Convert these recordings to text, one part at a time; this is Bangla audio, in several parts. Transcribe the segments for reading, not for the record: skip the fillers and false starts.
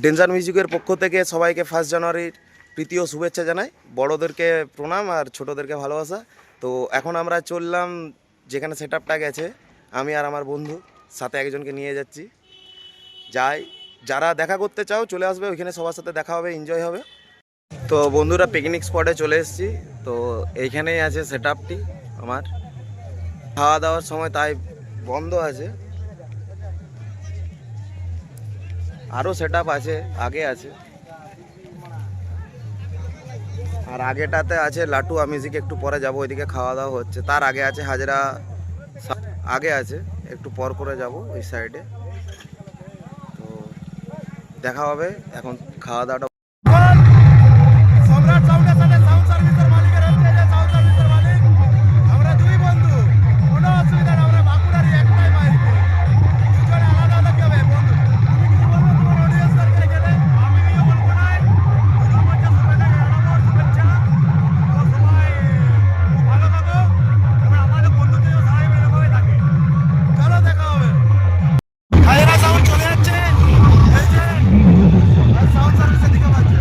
ডেঞ্জার মিউজিকের পক্ষ থেকে সবাইকে 1 জানুয়ারির প্রীতি ও শুভেচ্ছা জানাই। বড়োদেরকে প্রণাম আর ছোটোদেরকে ভালোবাসা। তো এখন আমরা চললাম যেখানে সেট আপটা গেছে, আমি আর আমার বন্ধু সাথে একজনকে নিয়ে যাচ্ছি। যাই, যারা দেখা করতে চাও চলে আসবে, ওইখানে সবার সাথে দেখা হবে, এনজয় হবে। তো বন্ধুরা পিকনিক স্পটে চলে এসেছি। তো এইখানেই আছে সেট আপটি আমার। খাওয়া দাওয়ার সময় তাই বন্ধ আছে, আরও সেট আপ আছে, আগে আছে। আর আগেটাতে আছে লাটু মিউজিক, একটু পরে যাব ওইদিকে, খাওয়া দাওয়া হচ্ছে। তার আগে আছে হাজরা, আগে আছে, একটু পর করে যাব ওই সাইডে। তো দেখা হবে এখন খাওয়া দাওয়াটা। সম্রাট সাউন্ডের সাথে সাউন্ড সার্ভিসের মালিকের হচ্ছে যে সাউন্ড সার্ভিসের মালিক আমরা দুই বন্ধু, কোনো অসুবিধা না, আমরা বাঁকুড়ারই একটাই মাইক, দুজনে আলাদা আলাদা কি হবে বন্ধু। তুমি কি বলবো তোমার অডিয়েন্সদেরকে এখানে? আমি কিছু বলবো না, দুর্গাপূজা সবাইকে জানাবো শুভেচ্ছা। তো সবাই খুব ভালো থাকো, এবং আমাদের বন্ধুদের সবাই এরকমই থাকে। চলো দেখা হবে। হায়রা সাউন্ড চলে যাচ্ছে, এই যে সাউন্ড সার্ভিসের দিকে বাজছে।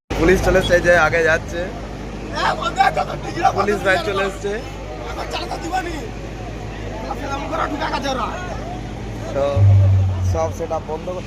পুলিশ চলে এসছে, যে আগে যাচ্ছে পুলিশ ভাই চলে এসছে। তো সব সেটা বন্ধ।